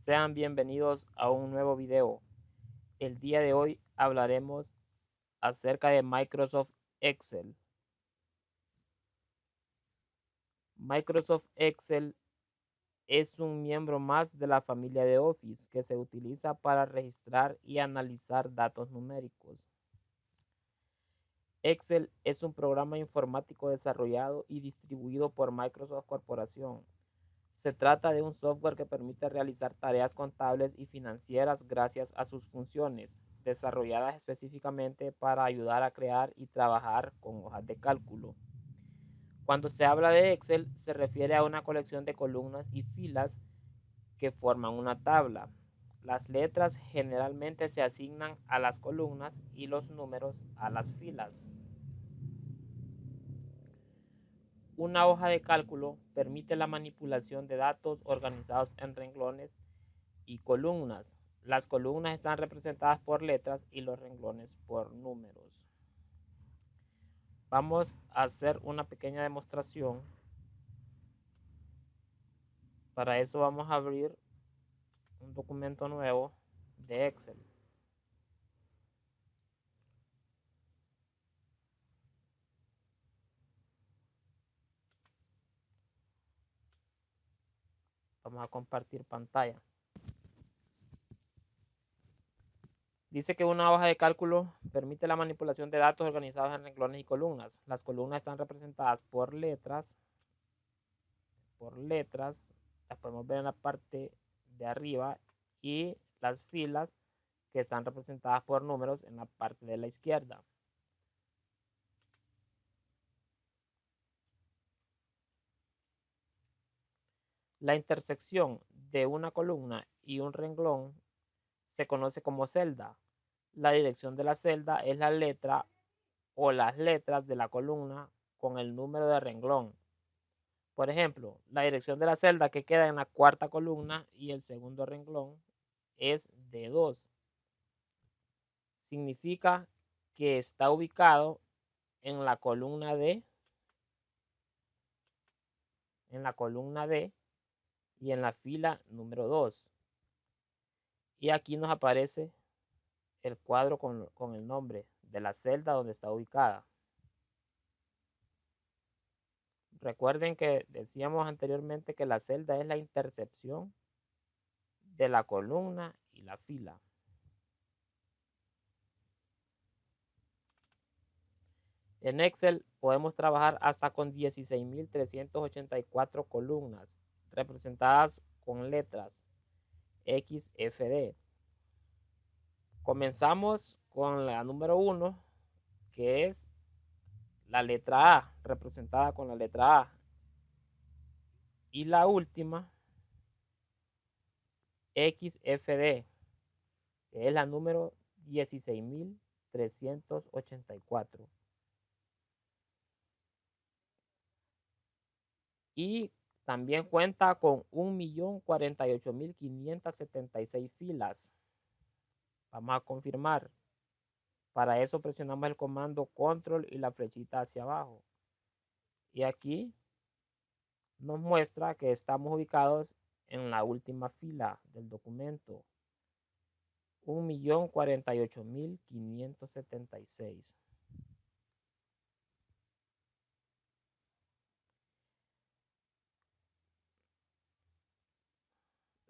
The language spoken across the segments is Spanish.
Sean bienvenidos a un nuevo video. El día de hoy hablaremos acerca de Microsoft Excel. Microsoft Excel es un miembro más de la familia de Office que se utiliza para registrar y analizar datos numéricos. Excel es un programa informático desarrollado y distribuido por Microsoft Corporación. Se trata de un software que permite realizar tareas contables y financieras gracias a sus funciones, desarrolladas específicamente para ayudar a crear y trabajar con hojas de cálculo. Cuando se habla de Excel, se refiere a una colección de columnas y filas que forman una tabla. Las letras generalmente se asignan a las columnas y los números a las filas. Una hoja de cálculo permite la manipulación de datos organizados en renglones y columnas. Las columnas están representadas por letras y los renglones por números. Vamos a hacer una pequeña demostración. Para eso vamos a abrir un documento nuevo de Excel. Vamos a compartir pantalla. Dice que una hoja de cálculo permite la manipulación de datos organizados en renglones y columnas. Las columnas están representadas por letras. Las podemos ver en la parte de arriba, y las filas que están representadas por números en la parte de la izquierda. La intersección de una columna y un renglón se conoce como celda. La dirección de la celda es la letra o las letras de la columna con el número de renglón. Por ejemplo, la dirección de la celda que queda en la cuarta columna y el segundo renglón es D2. Significa que está ubicado en la columna D, y en la fila número 2. Y aquí nos aparece el cuadro con el nombre de la celda donde está ubicada. Recuerden que decíamos anteriormente que la celda es la intersección de la columna y la fila. En Excel podemos trabajar hasta con 16.384 columnas representadas con letras XFD. Comenzamos con la número 1, que es la letra A, representada con la letra A. Y la última, XFD, que es la número 16.384. Y también cuenta con 1.048.576 filas. Vamos a confirmar. Para eso presionamos el comando control y la flechita hacia abajo. Y aquí nos muestra que estamos ubicados en la última fila del documento. 1.048.576.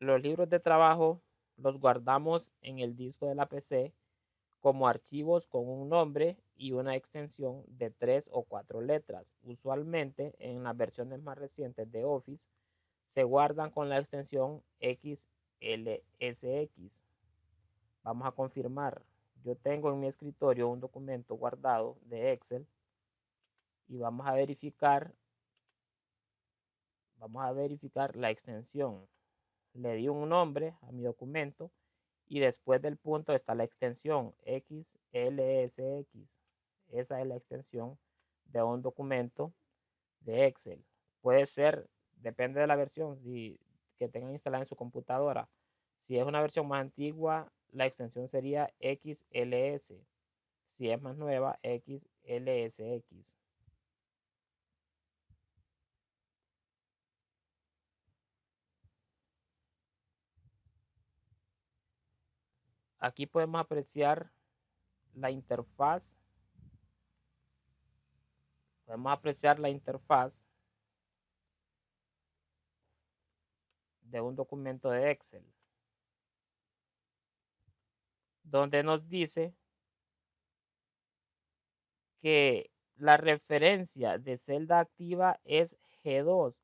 Los libros de trabajo los guardamos en el disco de la PC como archivos con un nombre y una extensión de 3 o 4 letras. Usualmente en las versiones más recientes de Office se guardan con la extensión XLSX. Vamos a confirmar. Yo tengo en mi escritorio un documento guardado de Excel y vamos a verificar la extensión. Le di un nombre a mi documento y después del punto está la extensión XLSX. Esa es la extensión de un documento de Excel. Puede ser, depende de la versión que tengan instalada en su computadora. Si es una versión más antigua, la extensión sería XLS. Si es más nueva, XLSX. Aquí podemos apreciar la interfaz. Podemos apreciar la interfaz de un documento de Excel, donde nos dice que la referencia de celda activa es G2,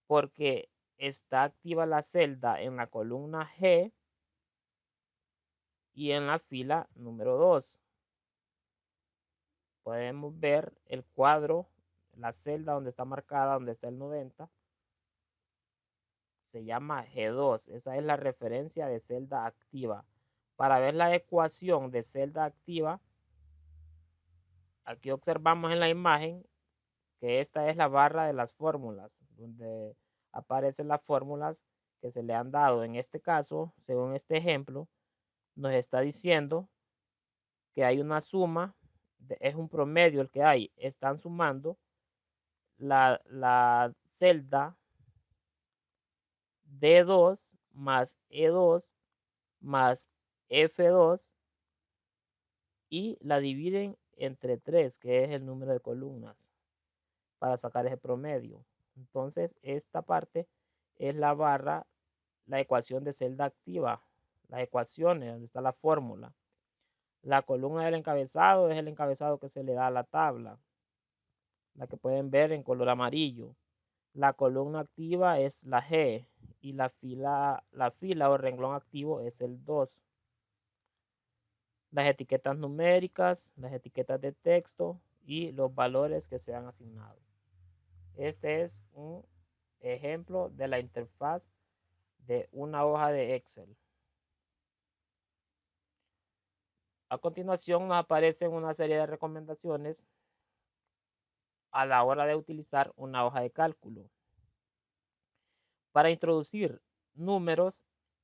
porque está activa la celda en la columna G y en la fila número 2. Podemos ver el cuadro, la celda donde está marcada, donde está el 90. Se llama G2. Esa es la referencia de celda activa. Para ver la ecuación de celda activa, aquí observamos en la imagen que esta es la barra de las fórmulas, donde aparecen las fórmulas que se le han dado. En este caso, según este ejemplo, nos está diciendo que hay una suma, es un promedio el que hay. Están sumando la celda D2 más E2 más F2 y la dividen entre 3, que es el número de columnas, para sacar ese promedio. Entonces, esta parte es la barra, la ecuación de celda activa, las ecuaciones, donde está la fórmula. La columna del encabezado es el encabezado que se le da a la tabla, la que pueden ver en color amarillo. La columna activa es la G y la fila o renglón activo es el 2. Las etiquetas numéricas, las etiquetas de texto y los valores que se han asignado. Este es un ejemplo de la interfaz de una hoja de Excel. A continuación nos aparecen una serie de recomendaciones a la hora de utilizar una hoja de cálculo. Para introducir números,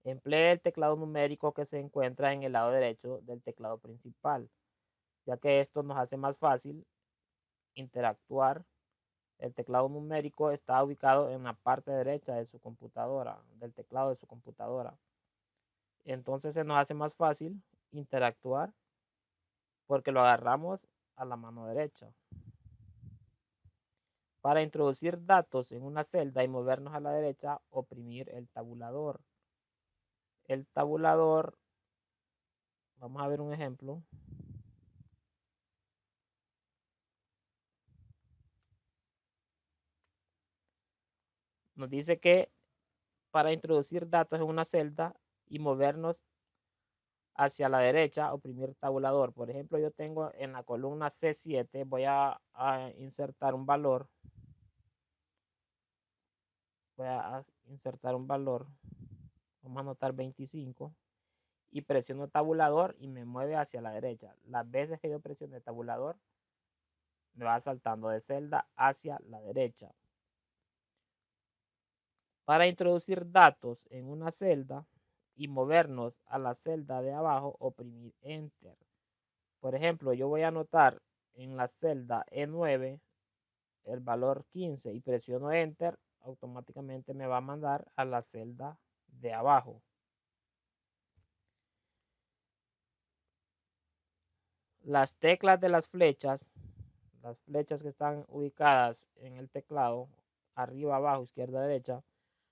emplee el teclado numérico que se encuentra en el lado derecho del teclado principal, ya que esto nos hace más fácil interactuar. El teclado numérico está ubicado en la parte derecha de su computadora, del teclado de su computadora. Entonces se nos hace más fácil interactuar porque lo agarramos a la mano derecha. Para introducir datos en una celda y movernos a la derecha, oprimir el tabulador. El tabulador, vamos a ver un ejemplo. Nos dice que para introducir datos en una celda y movernos hacia la derecha, oprimir tabulador. Por ejemplo, yo tengo en la columna C7, voy a insertar un valor. Voy a insertar un valor. Vamos a anotar 25. Y presiono tabulador y me mueve hacia la derecha. Las veces que yo presione tabulador, me va saltando de celda hacia la derecha. Para introducir datos en una celda y movernos a la celda de abajo, oprimir Enter. Por ejemplo, yo voy a anotar en la celda E9 el valor 15 y presiono Enter, automáticamente me va a mandar a la celda de abajo. Las teclas de las flechas que están ubicadas en el teclado, arriba, abajo, izquierda, derecha,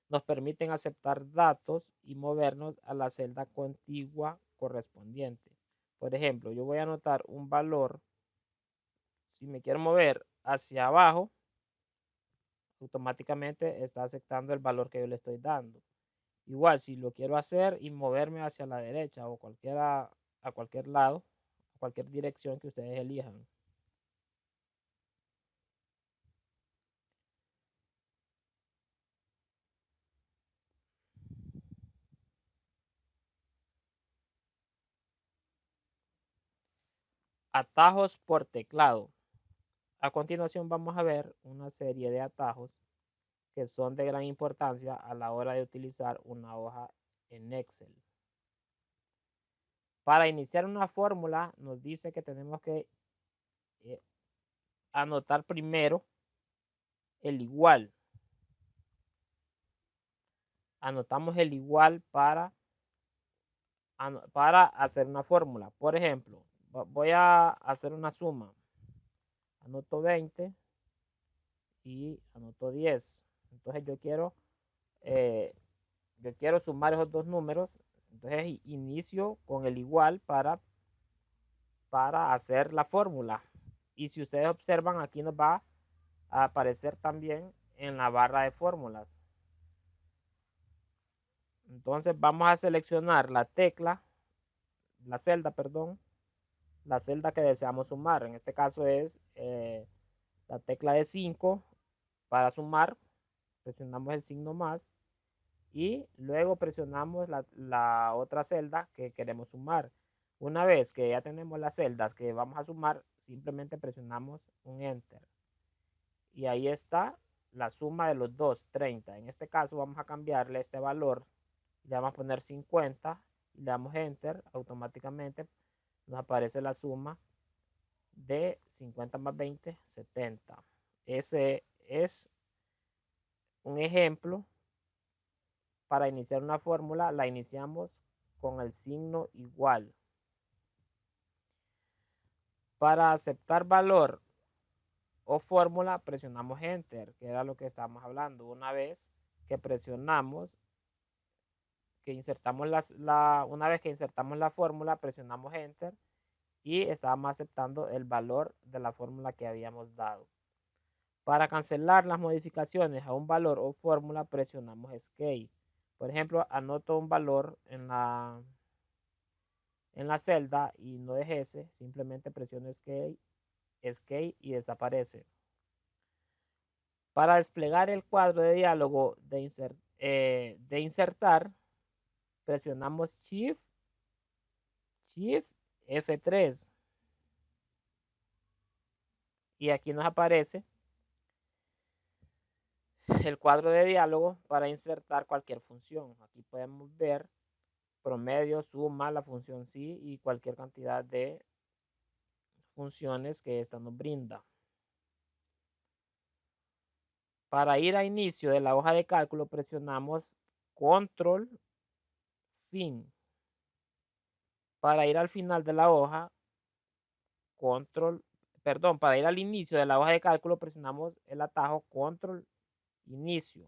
nos permiten aceptar datos y movernos a la celda contigua correspondiente. Por ejemplo, yo voy a anotar un valor. Si me quiero mover hacia abajo, automáticamente está aceptando el valor que yo le estoy dando. Igual, si lo quiero hacer y moverme hacia la derecha o a cualquier lado, a cualquier dirección que ustedes elijan. Atajos por teclado. A continuación vamos a ver una serie de atajos que son de gran importancia a la hora de utilizar una hoja en Excel. Para iniciar una fórmula nos dice que tenemos que anotar primero el igual. Anotamos el igual para para hacer una fórmula. Por ejemplo, voy a hacer una suma. Anoto 20 y anoto 10. Entonces yo quiero sumar esos dos números. Entonces inicio con el igual para hacer la fórmula. Y si ustedes observan, aquí nos va a aparecer también en la barra de fórmulas. Entonces vamos a seleccionar la celda, perdón, la celda que deseamos sumar. En este caso es la tecla de 5 para sumar. Presionamos el signo más y luego presionamos la otra celda que queremos sumar. Una vez que ya tenemos las celdas que vamos a sumar, simplemente presionamos un Enter. Y ahí está la suma de los dos, 30. En este caso vamos a cambiarle este valor. Le vamos a poner 50 y le damos Enter. Automáticamente nos aparece la suma de 50 más 20, 70. Ese es un ejemplo. Para iniciar una fórmula la iniciamos con el signo igual. Para aceptar valor o fórmula presionamos Enter, que era lo que estábamos hablando. Una vez que presionamos, una vez que insertamos la fórmula, presionamos Enter y estábamos aceptando el valor de la fórmula que habíamos dado. Para cancelar las modificaciones a un valor o fórmula, presionamos Escape. Por ejemplo, anoto un valor en la celda y no es ese, simplemente presiono Escape y desaparece. Para desplegar el cuadro de diálogo de insertar, presionamos Shift F3 y aquí nos aparece el cuadro de diálogo para insertar cualquier función. Aquí podemos ver promedio, suma, la función sí y cualquier cantidad de funciones que esta nos brinda. Para ir a inicio de la hoja de cálculo presionamos Control Fin. Para ir al final de la hoja, para ir al inicio de la hoja de cálculo presionamos el atajo Control Inicio.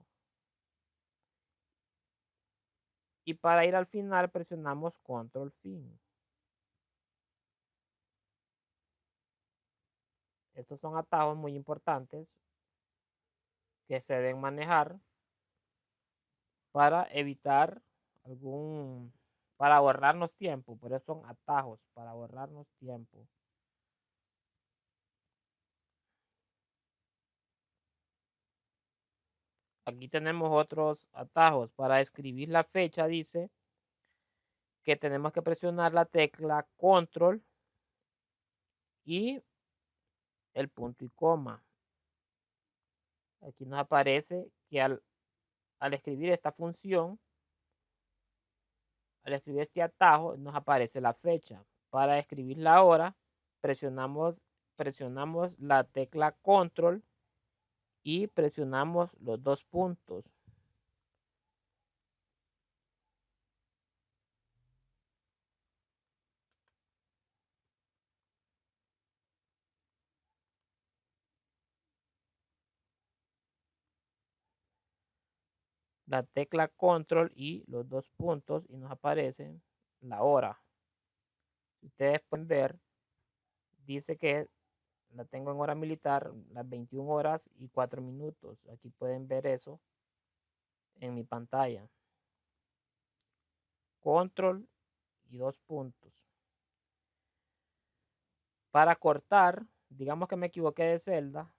Y para ir al final presionamos Control Fin. Estos son atajos muy importantes que se deben manejar para evitar para ahorrarnos tiempo. Por eso son atajos, para ahorrarnos tiempo. Aquí tenemos otros atajos. Para escribir la fecha dice que tenemos que presionar la tecla Control y el punto y coma. Aquí nos aparece que al escribir esta función, al escribir este atajo, nos aparece la fecha. Para escribir la hora, presionamos la tecla Control y presionamos los dos puntos. La tecla Control y los dos puntos y nos aparece la hora. Ustedes pueden ver, dice que la tengo en hora militar, las 21 horas y 4 minutos. Aquí pueden ver eso en mi pantalla. Control y dos puntos. Para cortar, digamos que me equivoqué de celda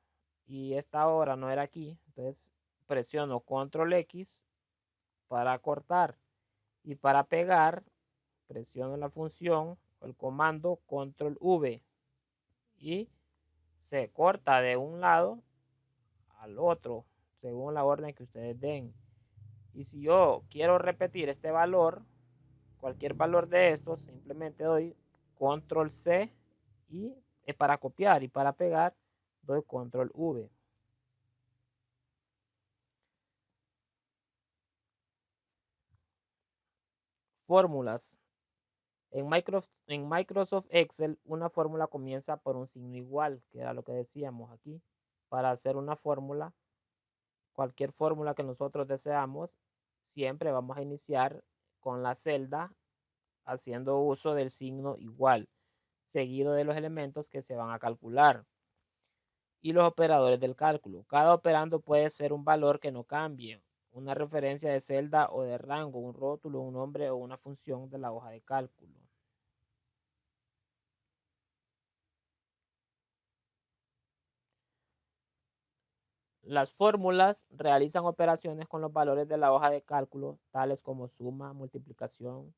y esta hora no era aquí, entonces presiono Control X para cortar y para pegar presiono la función o el comando Control V y se corta de un lado al otro según la orden que ustedes den. Y si yo quiero repetir este valor, cualquier valor de estos, simplemente doy Control C y para copiar y para pegar doy Control V. Fórmulas. En Microsoft Excel, una fórmula comienza por un signo igual, que era lo que decíamos aquí. Para hacer una fórmula, cualquier fórmula que nosotros deseamos, siempre vamos a iniciar con la celda haciendo uso del signo igual, seguido de los elementos que se van a calcular y los operadores del cálculo. Cada operando puede ser un valor que no cambie, una referencia de celda o de rango, un rótulo, un nombre o una función de la hoja de cálculo. Las fórmulas realizan operaciones con los valores de la hoja de cálculo, tales como suma, multiplicación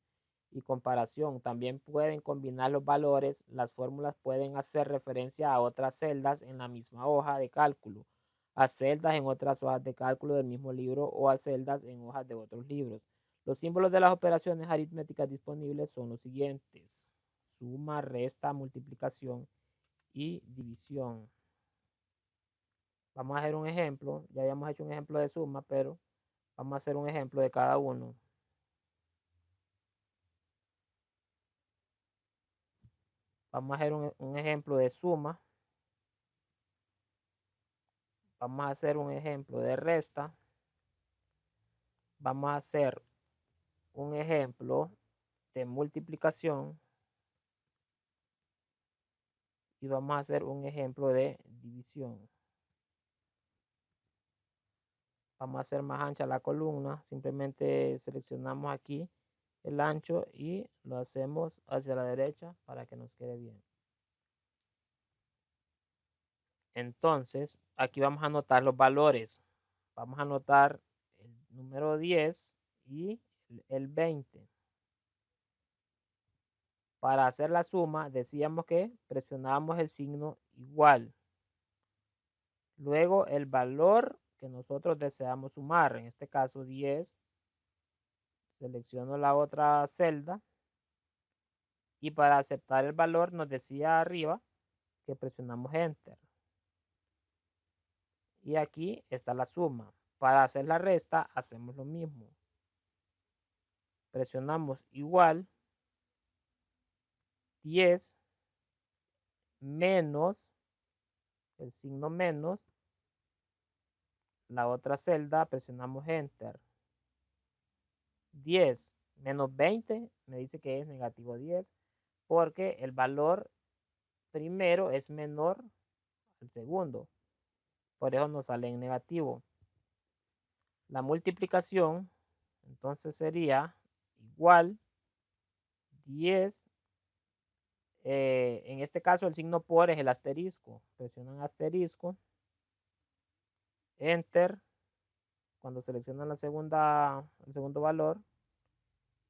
y comparación. También pueden combinar los valores. Las fórmulas pueden hacer referencia a otras celdas en la misma hoja de cálculo, a celdas en otras hojas de cálculo del mismo libro o a celdas en hojas de otros libros. Los símbolos de las operaciones aritméticas disponibles son los siguientes: suma, resta, multiplicación y división. Vamos a hacer un ejemplo. Ya habíamos hecho un ejemplo de suma, pero vamos a hacer un ejemplo de cada uno. Vamos a hacer un ejemplo de suma. Vamos a hacer un ejemplo de resta. Vamos a hacer un ejemplo de multiplicación. Y vamos a hacer un ejemplo de división. Vamos a hacer más ancha la columna. Simplemente seleccionamos aquí el ancho y lo hacemos hacia la derecha para que nos quede bien. Entonces, aquí vamos a anotar los valores. Vamos a anotar el número 10 y el 20. Para hacer la suma, decíamos que presionábamos el signo igual. Luego, el valor que nosotros deseamos sumar, en este caso 10, selecciono la otra celda. Y para aceptar el valor, nos decía arriba que presionamos Enter. Y aquí está la suma. Para hacer la resta, hacemos lo mismo. Presionamos igual, 10 menos, el signo menos, la otra celda, presionamos Enter. 10 menos 20 me dice que es negativo 10 porque el valor primero es menor al segundo. Por eso nos sale en negativo. La multiplicación entonces sería igual 10. En este caso el signo por es el asterisco. Presionan asterisco. Enter. Cuando seleccionan el segundo valor.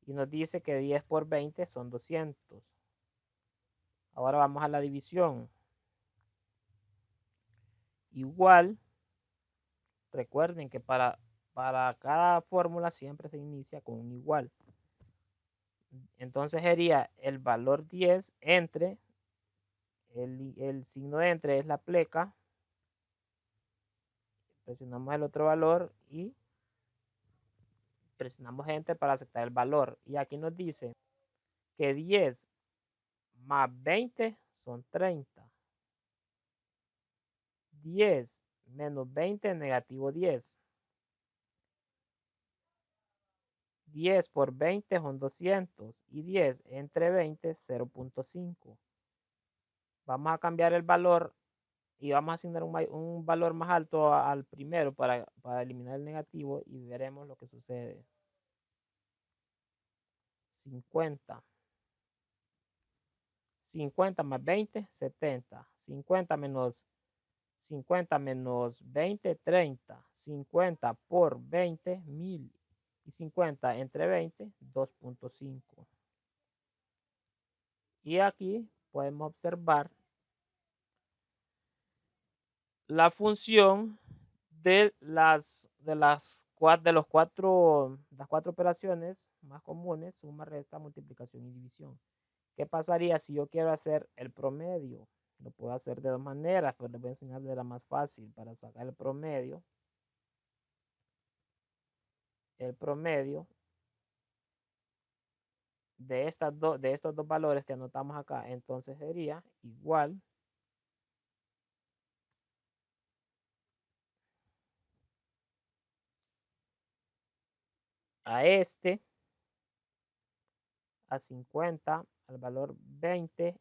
Y nos dice que 10 por 20 son 200. Ahora vamos a la división. Igual. Recuerden que para cada fórmula siempre se inicia con un igual. Entonces sería el valor 10 entre, el signo de entre es la pleca. Presionamos el otro valor y presionamos Enter para aceptar el valor. Y aquí nos dice que 10 más 20 son 30. 10 menos 20 negativo 10. 10 por 20 son 200 y 10 entre 20 0.5. Vamos a cambiar el valor y vamos a asignar un valor más alto al primero para eliminar el negativo y veremos lo que sucede. 50. 50 más 20, 70. 50 menos 20, 30. 50 por 20, 1000. Y 50 entre 20, 2.5. Y aquí podemos observar la función de las cuatro operaciones más comunes: suma, resta, multiplicación y división. ¿Qué pasaría si yo quiero hacer el promedio? Lo puedo hacer de dos maneras, pero les voy a enseñar de la más fácil. Para sacar el promedio de estos dos valores que anotamos acá, entonces sería igual a a 50, al valor 20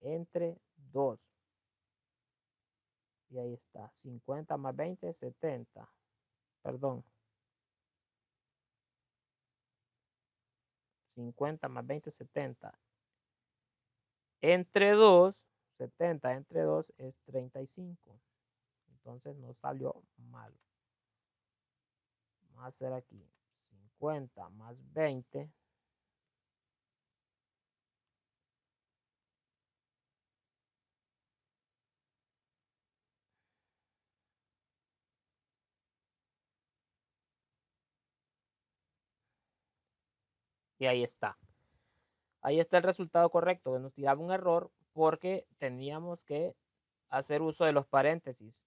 entre 2. Y ahí está, 50 más 20, 70. Perdón, 50 más 20, 70. Entre 2, 70 entre 2 es 35. Entonces no salió mal. Vamos a hacer aquí 50 más 20. Y ahí está. Ahí está el resultado correcto. Nos tiraba un error porque teníamos que hacer uso de los paréntesis.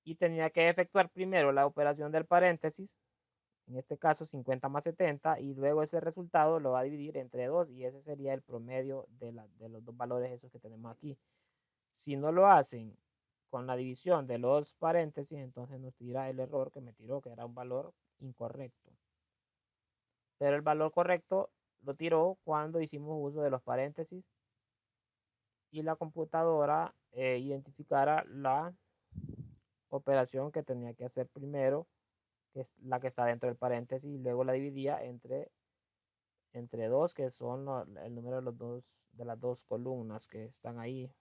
Y tenía que efectuar primero la operación del paréntesis, en este caso 50 más 70, y luego ese resultado lo va a dividir entre 2 y ese sería el promedio de los dos valores esos que tenemos aquí. Si no lo hacen con la división de los paréntesis, entonces nos tira el error que me tiró, que era un valor incorrecto. Pero el valor correcto lo tiró cuando hicimos uso de los paréntesis y la computadora identificara la operación que tenía que hacer primero, que es la que está dentro del paréntesis, y luego la dividía entre 2, que son el número de, de las dos columnas que están ahí,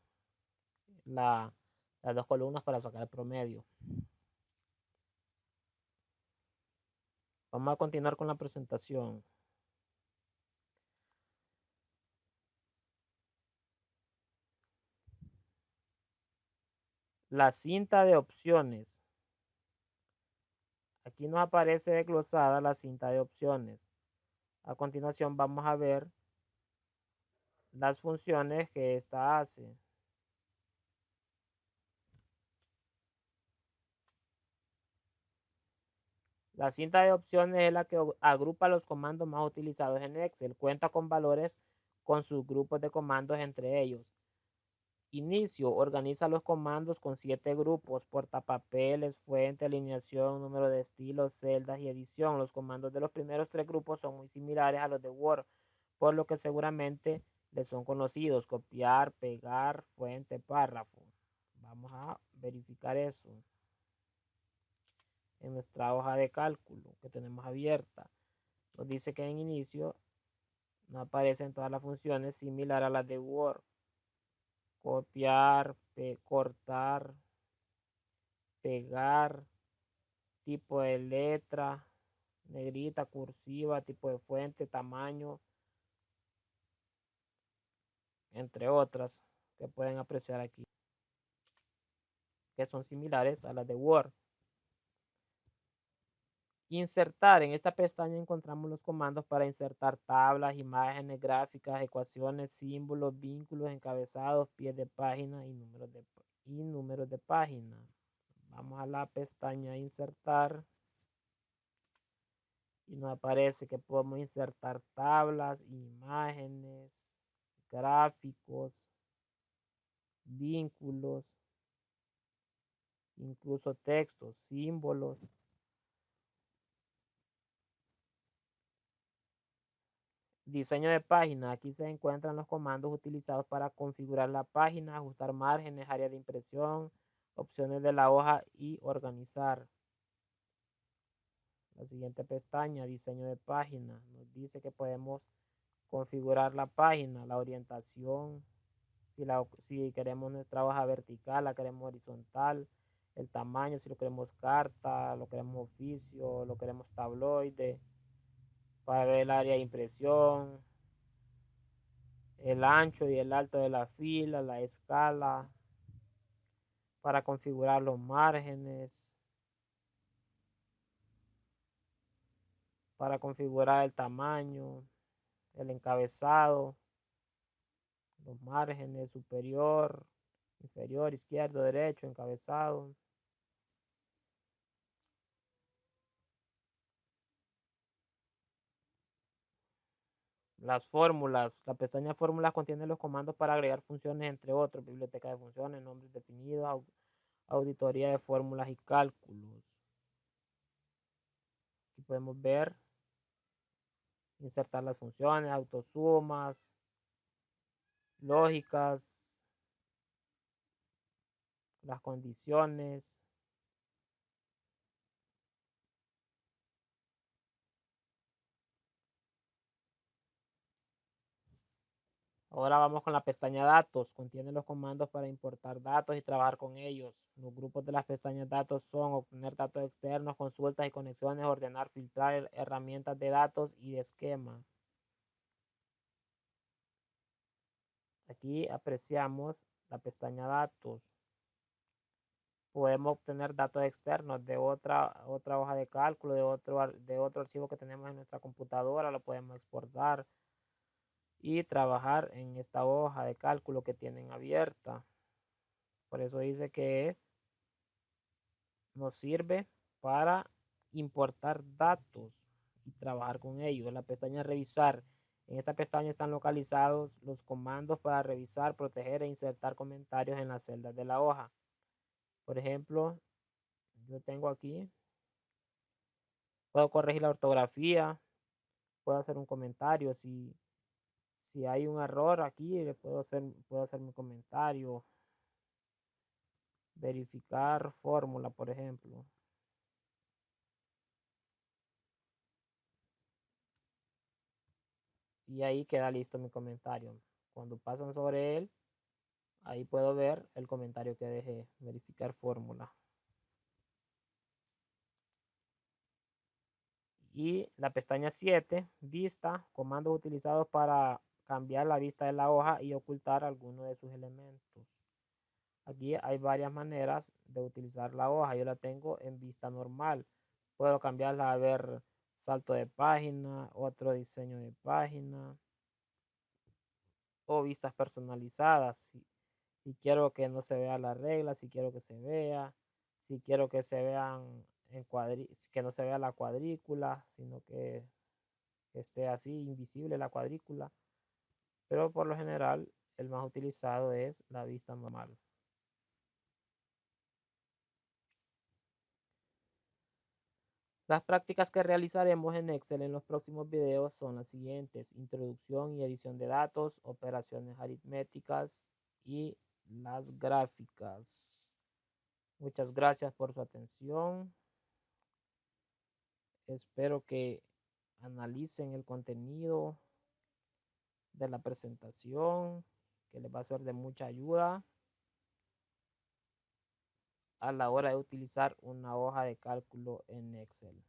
las dos columnas para sacar el promedio. Vamos a continuar con la presentación. La cinta de opciones. Aquí nos aparece desglosada la cinta de opciones. A continuación vamos a ver las funciones que ésta hace. La cinta de opciones es la que agrupa los comandos más utilizados en Excel. Cuenta con valores con sus grupos de comandos entre ellos. Inicio, organiza los comandos con 7 grupos: portapapeles, fuente, alineación, número de estilos, celdas y edición. Los comandos de los primeros 3 grupos son muy similares a los de Word, por lo que seguramente les son conocidos: copiar, pegar, fuente, párrafo. Vamos a verificar eso en nuestra hoja de cálculo que tenemos abierta. Nos dice que en inicio no aparecen todas las funciones similar a las de Word: copiar, cortar, pegar, tipo de letra, negrita, cursiva, tipo de fuente, tamaño, entre otras que pueden apreciar aquí, que son similares a las de Word. Insertar. En esta pestaña encontramos los comandos para insertar tablas, imágenes, gráficas, ecuaciones, símbolos, vínculos, encabezados, pies de página y números de página. Vamos a la pestaña insertar y nos aparece que podemos insertar tablas, imágenes, gráficos, vínculos, incluso textos, símbolos. Diseño de página. Aquí se encuentran los comandos utilizados para configurar la página, ajustar márgenes, área de impresión, opciones de la hoja y organizar. La siguiente pestaña, diseño de página, nos dice que podemos configurar la página, la orientación, si queremos nuestra hoja vertical, la queremos horizontal, el tamaño, si lo queremos carta, lo queremos oficio, lo queremos tabloide, para ver el área de impresión, el ancho y el alto de la fila, la escala, para configurar los márgenes, para configurar el tamaño, el encabezado, los márgenes superior, inferior, izquierdo, derecho, encabezado. las fórmulas. La pestaña fórmulas contiene los comandos para agregar funciones, entre otros, biblioteca de funciones, nombres definidos, auditoría de fórmulas y cálculos. Aquí podemos ver, insertar las funciones, autosumas, lógicas, las condiciones. Ahora vamos con la pestaña datos. Contiene los comandos para importar datos y trabajar con ellos. Los grupos de las pestañas datos son obtener datos externos, consultas y conexiones, ordenar, filtrar herramientas de datos y de esquema. Aquí apreciamos la pestaña datos. Podemos obtener datos externos de otra hoja de cálculo, de otro archivo que tenemos en nuestra computadora, lo podemos exportar y trabajar en esta hoja de cálculo que tienen abierta. Por eso dice que nos sirve para importar datos y trabajar con ellos. En la pestaña revisar, en esta pestaña están localizados los comandos para revisar, proteger e insertar comentarios en las celdas de la hoja. Por ejemplo, yo tengo aquí, puedo corregir la ortografía, puedo hacer un comentario. Si hay un error aquí, puedo hacer mi comentario. Verificar fórmula, por ejemplo. Y ahí queda listo mi comentario. Cuando pasan sobre él, ahí puedo ver el comentario que dejé. Verificar fórmula. Y la pestaña 7, vista, comandos utilizados para cambiar la vista de la hoja y ocultar alguno de sus elementos. Aquí hay varias maneras de utilizar la hoja. Yo la tengo en vista normal. Puedo cambiarla a ver salto de página, otro diseño de página o vistas personalizadas. Si quiero que no se vea la regla, si quiero que se vea, si quiero que se vean que no se vea la cuadrícula, sino que esté así invisible la cuadrícula. Pero por lo general el más utilizado es la vista normal. Las prácticas que realizaremos en Excel en los próximos videos son las siguientes: introducción y edición de datos, operaciones aritméticas y las gráficas. Muchas gracias por su atención. Espero que analicen el contenido de la presentación, que les va a ser de mucha ayuda a la hora de utilizar una hoja de cálculo en Excel.